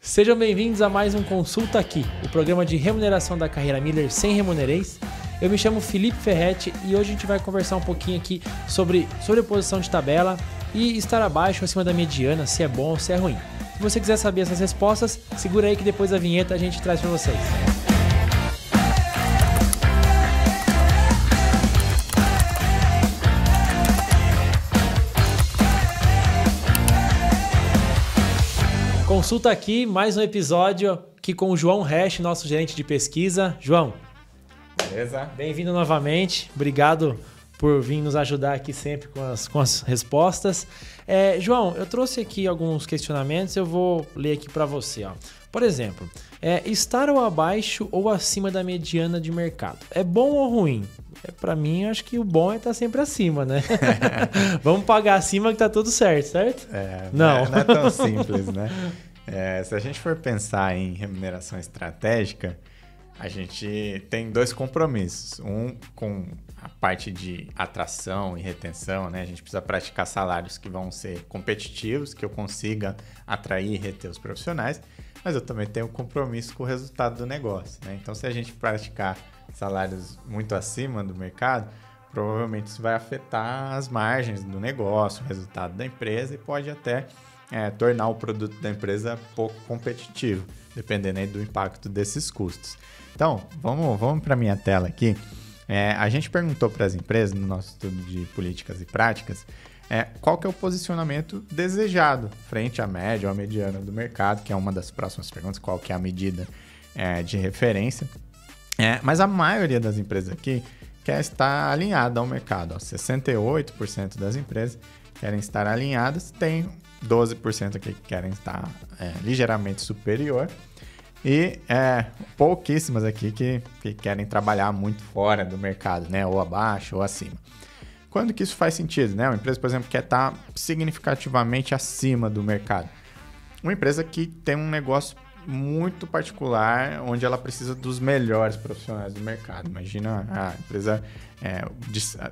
Sejam bem-vindos a mais um Consulta Aqui, o programa de remuneração da carreira Miller sem remunereis. Eu me chamo Felipe Ferretti e hoje a gente vai conversar um pouquinho aqui sobre sobreposição de tabela e estar abaixo ou acima da mediana, se é bom ou se é ruim. Se você quiser saber essas respostas, segura aí que depois da vinheta a gente traz para vocês. Consulta Aqui, mais um episódio aqui com o João Resch, nosso gerente de pesquisa. João, beleza? Bem-vindo novamente. Obrigado por vir nos ajudar aqui sempre com as respostas. João, eu trouxe aqui alguns questionamentos, eu vou ler aqui para você. Ó. Por exemplo, estar ou abaixo ou acima da mediana de mercado, é bom ou ruim? Para mim, acho que o bom é estar sempre acima, né? Vamos pagar acima que tá tudo certo, certo? Não é tão simples, né? Se a gente for pensar em remuneração estratégica, a gente tem dois compromissos. Um com a parte de atração e retenção, né? A gente precisa praticar salários que vão ser competitivos, que eu consiga atrair e reter os profissionais, mas eu também tenho um compromisso com o resultado do negócio, né? Então, se a gente praticar salários muito acima do mercado, provavelmente isso vai afetar as margens do negócio, o resultado da empresa e pode até tornar o produto da empresa pouco competitivo, dependendo aí do impacto desses custos. Então, vamos para a minha tela aqui. A gente perguntou para as empresas, no nosso estudo de políticas e práticas, qual que é o posicionamento desejado frente à média ou à mediana do mercado, que é uma das próximas perguntas, qual que é a medida de referência. Mas a maioria das empresas aqui quer estar alinhada ao mercado. 68% das empresas querem estar alinhadas, tem 12% aqui que querem estar ligeiramente superior e pouquíssimas aqui que querem trabalhar muito fora do mercado, né? Ou abaixo ou acima. Quando que isso faz sentido, né? Uma empresa, por exemplo, quer estar significativamente acima do mercado. Uma empresa que tem um negócio muito particular, onde ela precisa dos melhores profissionais do mercado. Imagina a empresa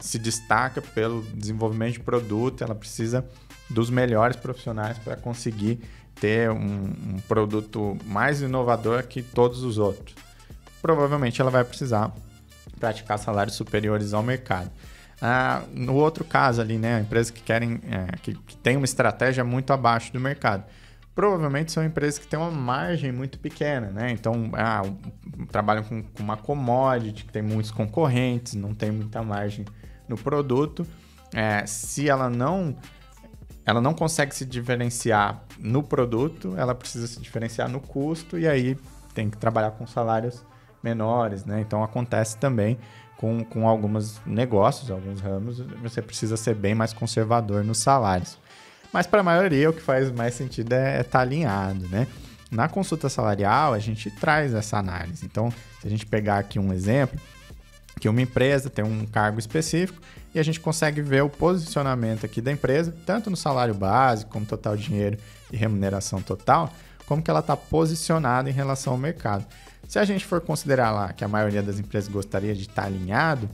se destaca pelo desenvolvimento de produto, ela precisa dos melhores profissionais para conseguir ter um produto mais inovador que todos os outros. Provavelmente ela vai precisar praticar salários superiores ao mercado. No outro caso ali, né, a empresa que tem uma estratégia muito abaixo do mercado. Provavelmente são empresas que têm uma margem muito pequena, né? Então, trabalham com uma commodity, que tem muitos concorrentes, não tem muita margem no produto. Se ela não consegue se diferenciar no produto, ela precisa se diferenciar no custo e aí tem que trabalhar com salários menores, né? Então, acontece também com alguns negócios, alguns ramos, você precisa ser bem mais conservador nos salários. Mas para a maioria o que faz mais sentido é estar alinhado, né? Na consulta salarial a gente traz essa análise. Então, se a gente pegar aqui um exemplo, que uma empresa tem um cargo específico e a gente consegue ver o posicionamento aqui da empresa, tanto no salário básico, como total dinheiro e remuneração total, como que ela está posicionada em relação ao mercado. Se a gente for considerar lá que a maioria das empresas gostaria de estar alinhado,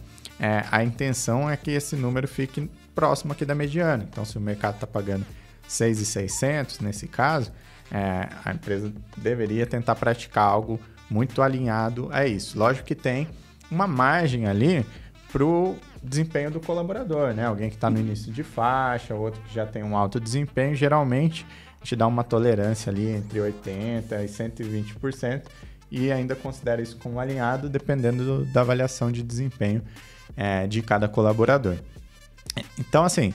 a intenção é que esse número fique próximo aqui da mediana. Então, se o mercado está pagando 6.600 nesse caso, a empresa deveria tentar praticar algo muito alinhado a isso. Lógico que tem uma margem ali para o desempenho do colaborador, né? Alguém que está no início de faixa, outro que já tem um alto desempenho, geralmente a gente dá uma tolerância ali entre 80% e 120% e ainda considera isso como alinhado, dependendo da avaliação de desempenho de cada colaborador. Então, assim,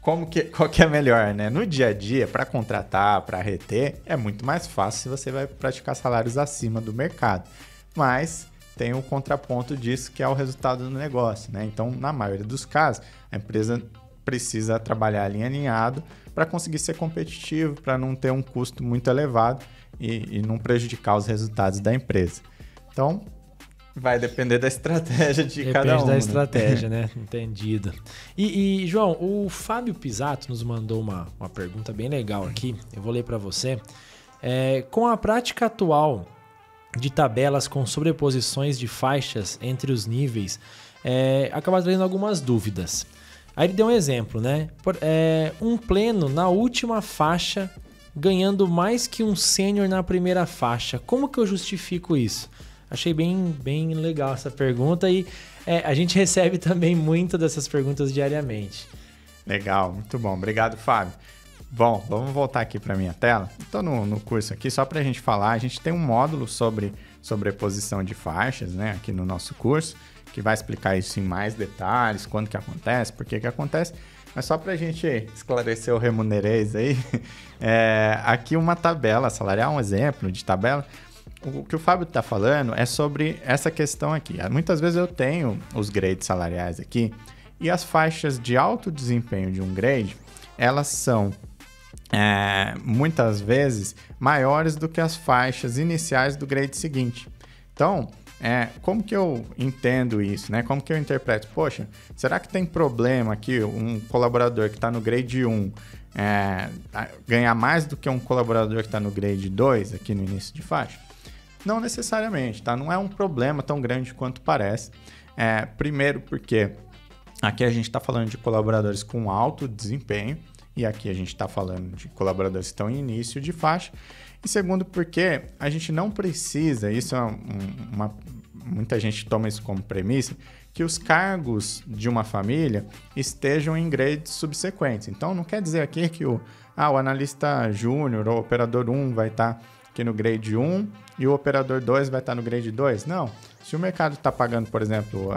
qual que é melhor, né? No dia a dia, para contratar, para reter, é muito mais fácil se você vai praticar salários acima do mercado. Mas tem o contraponto disso, que é o resultado do negócio, né? Então, na maioria dos casos, a empresa precisa trabalhar ali alinhado para conseguir ser competitivo, para não ter um custo muito elevado e não prejudicar os resultados da empresa. Então, vai depender da estratégia de cada um. Depende da estratégia, né? Entendido. E, João, o Fábio Pisato nos mandou uma pergunta bem legal aqui. Eu vou ler para você. Com a prática atual de tabelas com sobreposições de faixas entre os níveis, acaba trazendo algumas dúvidas. Aí ele deu um exemplo, né? Um pleno na última faixa ganhando mais que um sênior na primeira faixa. Como que eu justifico isso? Achei bem legal essa pergunta e a gente recebe também muitas dessas perguntas diariamente. Legal, muito bom. Obrigado, Fábio. Bom, vamos voltar aqui para a minha tela. Estou no curso aqui, só para a gente falar, a gente tem um módulo sobre sobreposição de faixas, né, aqui no nosso curso, que vai explicar isso em mais detalhes, quando que acontece, por que que acontece. Mas só para a gente esclarecer o remunereis aí, aqui uma tabela salarial, um exemplo de tabela. O que o Fábio está falando é sobre essa questão aqui. Muitas vezes eu tenho os grades salariais aqui e as faixas de alto desempenho de um grade, elas são muitas vezes maiores do que as faixas iniciais do grade seguinte. Então, como que eu entendo isso, né? Como que eu interpreto? Poxa, será que tem problema aqui um colaborador que está no grade 1 ganhar mais do que um colaborador que está no grade 2 aqui no início de faixa? Não necessariamente, tá? Não é um problema tão grande quanto parece. Primeiro porque aqui a gente está falando de colaboradores com alto desempenho e aqui a gente está falando de colaboradores que estão em início de faixa. E segundo porque a gente não precisa, isso muita gente toma isso como premissa, que os cargos de uma família estejam em grades subsequentes. Então não quer dizer aqui que o analista júnior ou operador 1 vai estar aqui no grade 1 e o operador 2 vai estar no grade 2. Não. Se o mercado está pagando, por exemplo,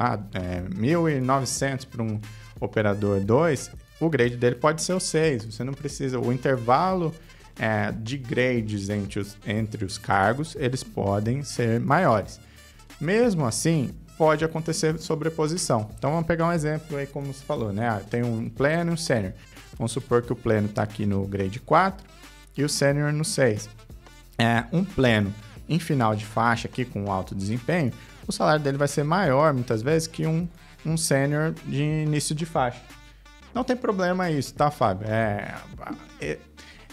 1.900 para um operador 2, o grade dele pode ser o 6. Você não precisa... O intervalo de grades entre os cargos, eles podem ser maiores. Mesmo assim, pode acontecer sobreposição. Então, vamos pegar um exemplo aí, como você falou, né? Tem um pleno e um sênior. Vamos supor que o pleno está aqui no grade 4 e o sênior no 6. Um pleno em final de faixa aqui com alto desempenho, o salário dele vai ser maior muitas vezes que um sênior de início de faixa. Não tem problema isso, tá, Fábio?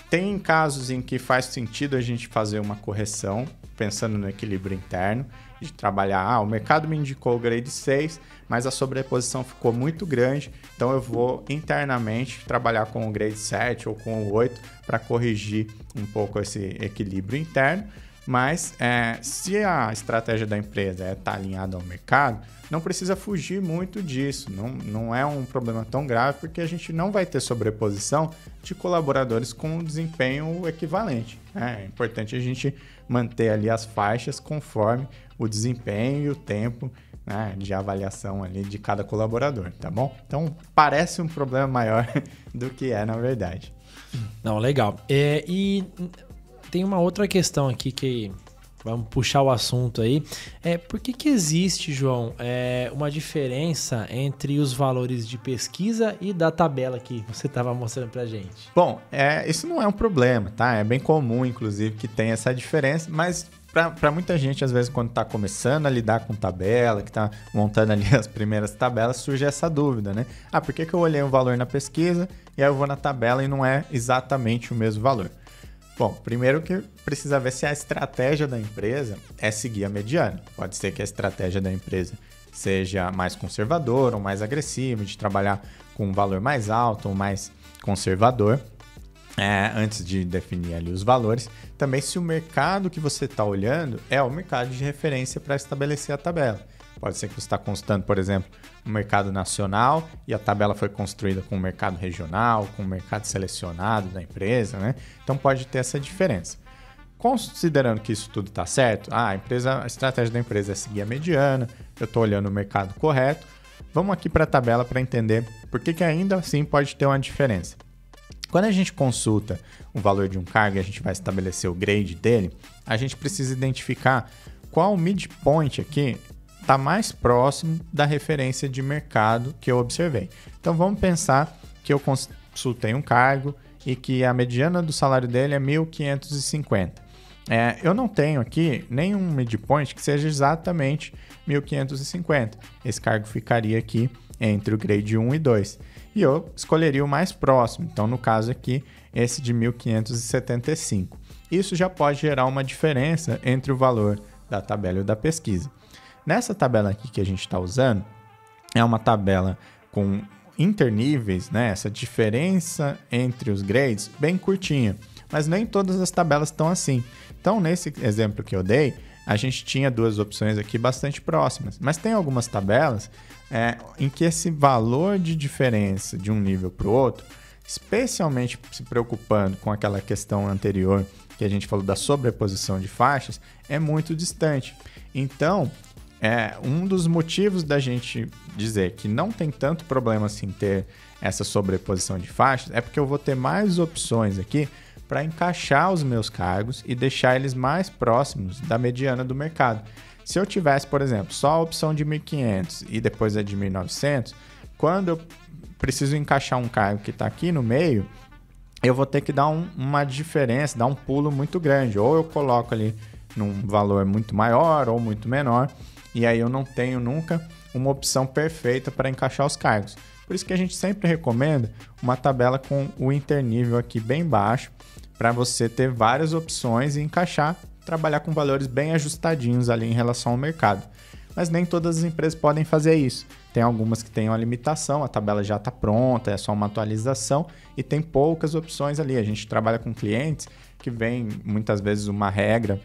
Tem casos em que faz sentido a gente fazer uma correção, pensando no equilíbrio interno, de trabalhar, o mercado me indicou o grade 6, mas a sobreposição ficou muito grande, então eu vou internamente trabalhar com o grade 7 ou com o 8 para corrigir um pouco esse equilíbrio interno. Mas se a estratégia da empresa está alinhada ao mercado, não precisa fugir muito disso. Não é um problema tão grave, porque a gente não vai ter sobreposição de colaboradores com desempenho equivalente. É importante a gente manter ali as faixas conforme o desempenho e o tempo, né, de avaliação ali de cada colaborador, tá bom? Então, parece um problema maior do que é na verdade. Não, legal. E tem uma outra questão aqui que vamos puxar o assunto aí. Por que existe, João, uma diferença entre os valores de pesquisa e da tabela que você estava mostrando pra gente? Bom, isso não é um problema, tá? É bem comum, inclusive, que tenha essa diferença, mas para muita gente, às vezes, quando está começando a lidar com tabela, que está montando ali as primeiras tabelas, surge essa dúvida, né? Por que eu olhei um valor na pesquisa e aí eu vou na tabela e não é exatamente o mesmo valor? Bom, primeiro que precisa ver se a estratégia da empresa é seguir a mediana. Pode ser que a estratégia da empresa seja mais conservadora ou mais agressiva, de trabalhar com um valor mais alto ou mais conservador, antes de definir ali os valores. Também se o mercado que você está olhando é o mercado de referência para estabelecer a tabela. Pode ser que você está consultando, por exemplo, o mercado nacional e a tabela foi construída com o mercado regional, com o mercado selecionado da empresa, né? Então pode ter essa diferença. Considerando que isso tudo está certo, a estratégia da empresa é seguir a mediana, eu estou olhando o mercado correto, vamos aqui para a tabela para entender por que ainda assim pode ter uma diferença. Quando a gente consulta o valor de um cargo e a gente vai estabelecer o grade dele, a gente precisa identificar qual midpoint aqui está mais próximo da referência de mercado que eu observei. Então vamos pensar que eu consultei um cargo e que a mediana do salário dele é 1.550. Eu não tenho aqui nenhum midpoint que seja exatamente 1.550. Esse cargo ficaria aqui entre o grade 1 e 2. E eu escolheria o mais próximo. Então, no caso aqui, esse de 1.575. Isso já pode gerar uma diferença entre o valor da tabela e o da pesquisa. Nessa tabela aqui que a gente está usando, é uma tabela com interníveis, né? Essa diferença entre os grades bem curtinha. mas nem todas as tabelas estão assim. Então, nesse exemplo que eu dei, a gente tinha duas opções aqui bastante próximas, mas tem algumas tabelas em que esse valor de diferença de um nível para o outro, especialmente se preocupando com aquela questão anterior que a gente falou da sobreposição de faixas, é muito distante. Então, um dos motivos da gente dizer que não tem tanto problema assim ter essa sobreposição de faixas é porque eu vou ter mais opções aqui para encaixar os meus cargos e deixar eles mais próximos da mediana do mercado. Se eu tivesse, por exemplo, só a opção de 1.500 e depois a de 1.900, quando eu preciso encaixar um cargo que está aqui no meio, eu vou ter que dar uma diferença, dar um pulo muito grande. Ou eu coloco ali num valor muito maior ou muito menor, e aí eu não tenho nunca uma opção perfeita para encaixar os cargos. Por isso que a gente sempre recomenda uma tabela com o internível aqui bem baixo, para você ter várias opções e encaixar, trabalhar com valores bem ajustadinhos ali em relação ao mercado. Mas nem todas as empresas podem fazer isso. Tem algumas que têm uma limitação, a tabela já está pronta, é só uma atualização e tem poucas opções ali. A gente trabalha com clientes que vem muitas vezes uma regra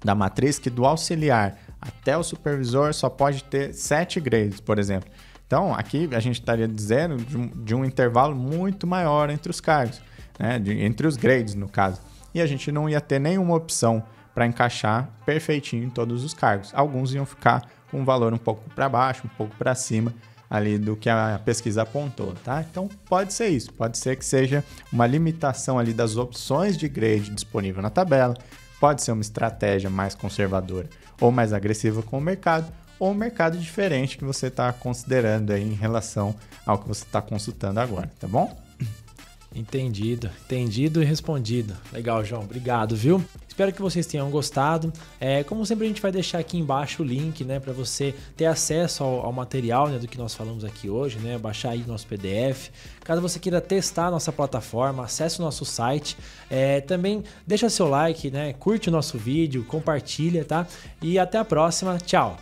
da matriz que do auxiliar até o supervisor só pode ter 7 grades, por exemplo. Então, aqui a gente estaria dizendo de um intervalo muito maior entre os cargos, né? Entre os grades, no caso. E a gente não ia ter nenhuma opção para encaixar perfeitinho em todos os cargos. Alguns iam ficar com um valor um pouco para baixo, um pouco para cima ali do que a pesquisa apontou, tá? Então, pode ser isso. Pode ser que seja uma limitação ali das opções de grade disponível na tabela. Pode ser uma estratégia mais conservadora ou mais agressiva com o mercado, ou um mercado diferente que você está considerando aí em relação ao que você está consultando agora, tá bom? Entendido e respondido. Legal, João. Obrigado, viu? Espero que vocês tenham gostado. Como sempre, a gente vai deixar aqui embaixo o link, né, para você ter acesso ao material, né, do que nós falamos aqui hoje, né, baixar aí nosso PDF. Caso você queira testar a nossa plataforma, acesse o nosso site. Também deixa seu like, né, curte o nosso vídeo, compartilha, tá? E até a próxima. Tchau!